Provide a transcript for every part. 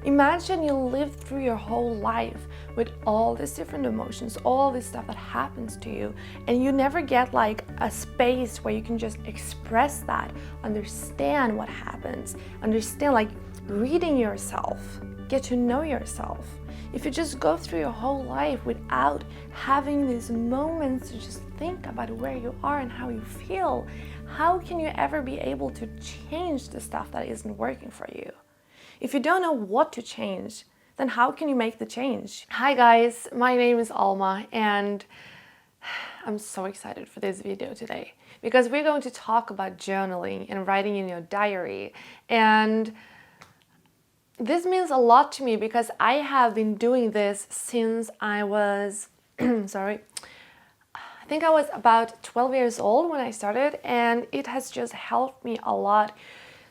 Imagine you live through your whole life with all these different emotions, all this stuff that happens to you, and you never get like a space where you can just express that, understand what happens, understand, like reading yourself, get to know yourself. If you just go through your whole life without having these moments to just think about where you are and how you feel, how can you ever be able to change the stuff that isn't working for you? If you don't know what to change, then how can you make the change? Hi guys, my name is Alma and I'm so excited for this video today because we're going to talk about journaling and writing in your diary. And this means a lot to me because I have been doing this since I was, I think I was about 12 years old when I started, and it has just helped me a lot,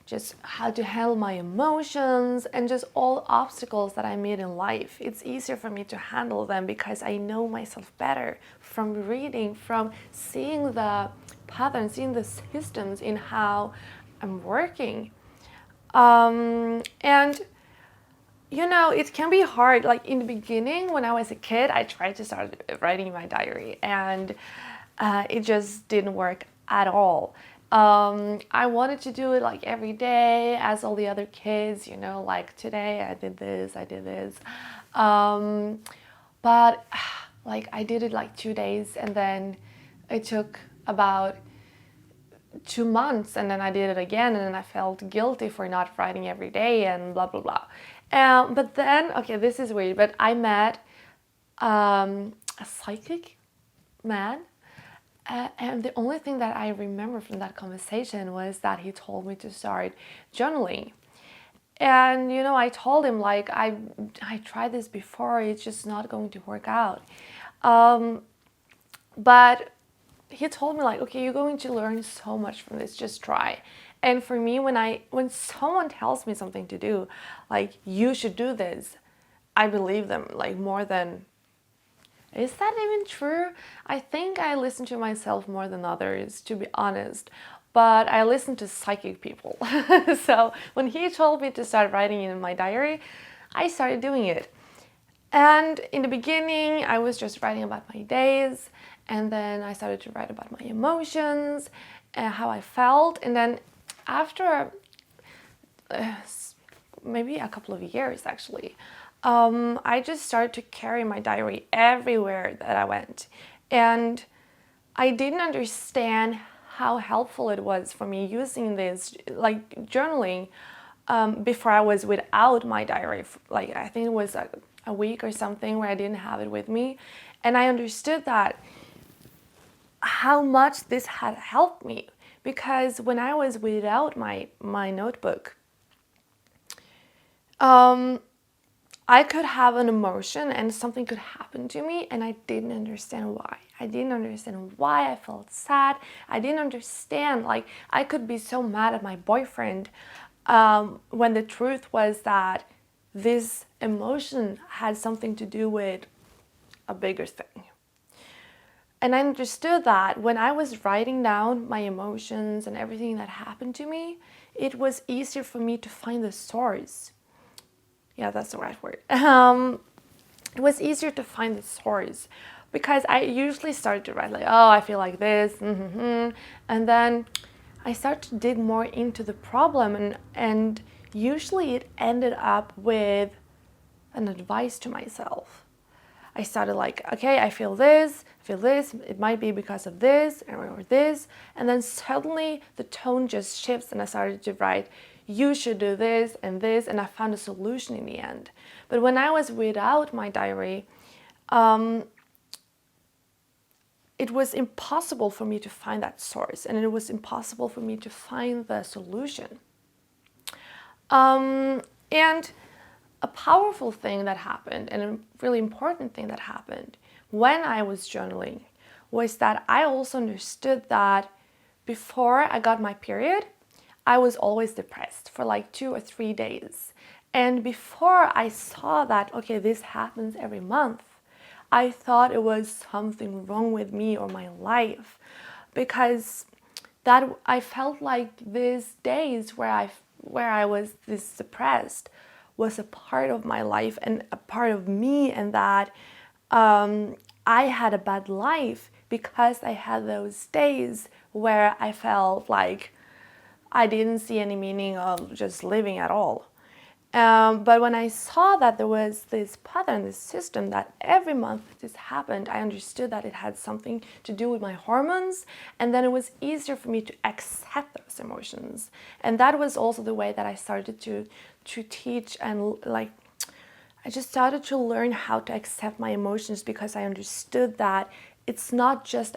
just how to handle my emotions and just all obstacles that I meet in life. It's easier for me to handle them because I know myself better from reading, from seeing the patterns, seeing the systems in how I'm working. And you know, it can be hard. Like in the beginning, when I was a kid, I tried to start writing in my diary, and it just didn't work at all. I wanted to do it like every day, as all the other kids, you know, like today I did this, I did this. But like I did it like 2 days, and then it took about 2 months, and then I did it again, and then I felt guilty for not writing every day and blah blah blah. But then, okay, this is weird, but I met a psychic man, and the only thing that I remember from that conversation was that he told me to start journaling. And you know, I told him like I tried this before, it's just not going to work out. But he told me like, okay, you're going to learn so much from this, just try. And for me, when someone tells me something to do, like you should do this, I believe them like more than, is that even true? I think I listen to myself more than others, to be honest, but I listen to psychic people. So when he told me to start writing in my diary, I started doing it. And in the beginning, I was just writing about my days, and then I started to write about my emotions and how I felt. And then after maybe a couple of years, actually, I just started to carry my diary everywhere that I went. And I didn't understand how helpful it was for me using this, like journaling, before I was without my diary. Like I think it was a week or something where I didn't have it with me. And I understood that how much this had helped me, because when I was without my notebook, I could have an emotion and something could happen to me and I didn't understand why. I didn't understand why I felt sad. I didn't understand, like I could be so mad at my boyfriend when the truth was that this emotion had something to do with a bigger thing. And I understood that when I was writing down my emotions and everything that happened to me, it was easier for me to find the source. Yeah, that's the right word. It was easier to find the source because I usually started to write like, oh, I feel like this, and then I started to dig more into the problem, and usually it ended up with an advice to myself. I started like, okay, I feel this, it might be because of this or this, and then suddenly the tone just shifts and I started to write, you should do this, and I found a solution in the end. But when I was without my diary, it was impossible for me to find that source, and it was impossible for me to find the solution. And a powerful thing that happened, and a really important thing that happened when I was journaling, was that I also understood that before I got my period, I was always depressed for like 2 or 3 days. And before I saw that, okay, this happens every month, I thought it was something wrong with me or my life, because that I felt like these days where I was this depressed was a part of my life and a part of me, and that I had a bad life because I had those days where I felt like I didn't see any meaning of just living at all. But when I saw that there was this pattern, this system, that every month this happened, I understood that it had something to do with my hormones, and then it was easier for me to accept those emotions. And that was also the way that I started to teach, and like I just started to learn how to accept my emotions, because I understood that it's not just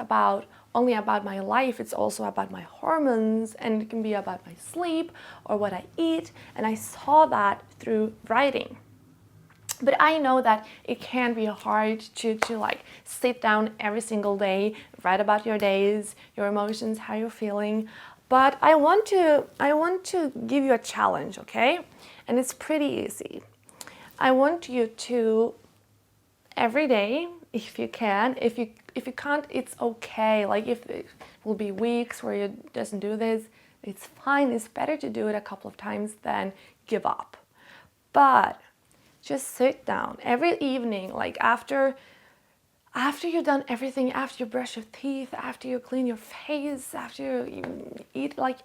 only about my life, it's also about my hormones, and it can be about my sleep or what I eat. And I saw that through writing. But I know that it can be hard to like sit down every single day, write about your days, your emotions, how you're feeling. But I want to give you a challenge, okay? And it's pretty easy. I want you to every day, if you can, if you can't, it's okay. Like if it will be weeks where you doesn't do this, it's fine. It's better to do it a couple of times than give up. But just sit down every evening, like after you've done everything, after you brush your teeth, after you clean your face, after you eat, like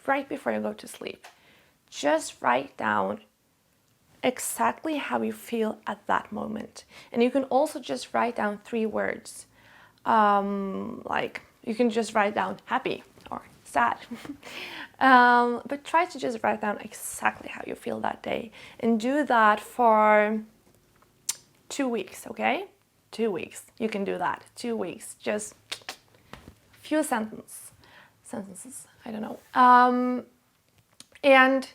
right before you go to sleep, just write down exactly how you feel at that moment. And you can also just write down 3 words. Like you can just write down happy or sad. But try to just write down exactly how you feel that day, and do that for 2 weeks, okay? 2 weeks. You can do that. 2 weeks. Just few sentences. I don't know. And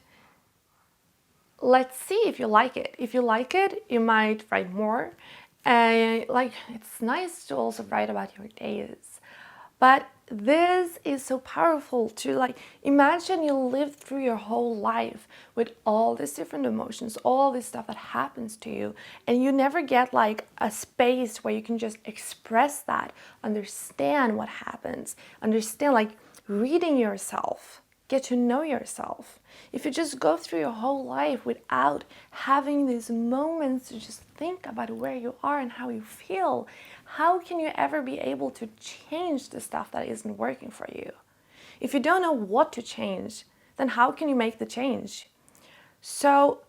let's see if you like it. If you like it, you might write more. Like it's nice to also write about your days. But this is so powerful to like imagine you live through your whole life with all these different emotions, all this stuff that happens to you, and you never get like a space where you can just express that, understand what happens, understand, like reading yourself, get to know yourself. If you just go through your whole life without having these moments to just think about where you are and how you feel, how can you ever be able to change the stuff that isn't working for you? If you don't know what to change, then how can you make the change? So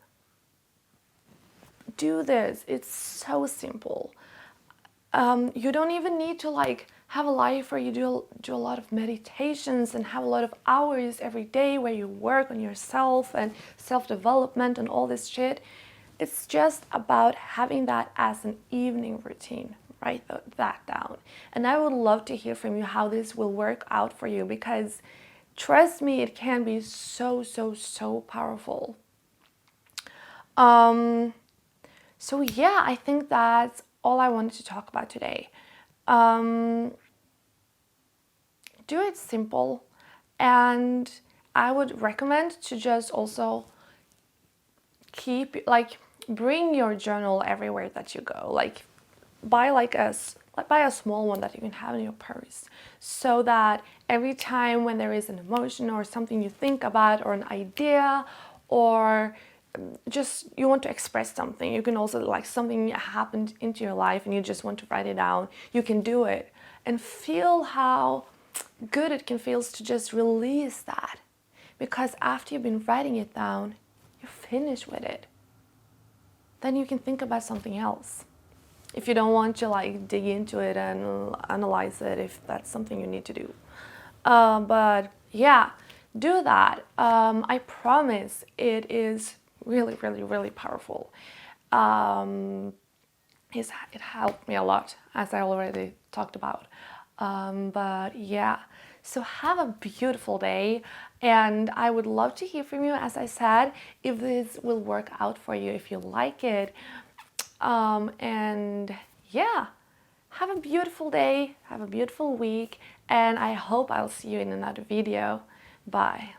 do this. It's so simple. You don't even need to like have a life where you do a lot of meditations and have a lot of hours every day where you work on yourself and self-development and all this shit. It's just about having that as an evening routine. Write that down. And I would love to hear from you how this will work out for you, because trust me, it can be so, so, so powerful. So yeah, I think that's all I wanted to talk about today. Do it simple, and I would recommend to just also bring your journal everywhere that you go. Like buy a small one that you can have in your purse, so that every time when there is an emotion or something you think about, or an idea, or just you want to express something, you can also, like something happened into your life and you just want to write it down, you can do it and feel how good it can feel to just release that. Because after you've been writing it down, you're finished with it. Then you can think about something else. If you don't want to like dig into it and analyze it, if that's something you need to do. But yeah, do that. I promise it is really, really, really powerful. It helped me a lot, as I already talked about. But yeah, so have a beautiful day, and I would love to hear from you, as I said, if this will work out for you, if you like it. And yeah, have a beautiful day, have a beautiful week, and I hope I'll see you in another video. Bye.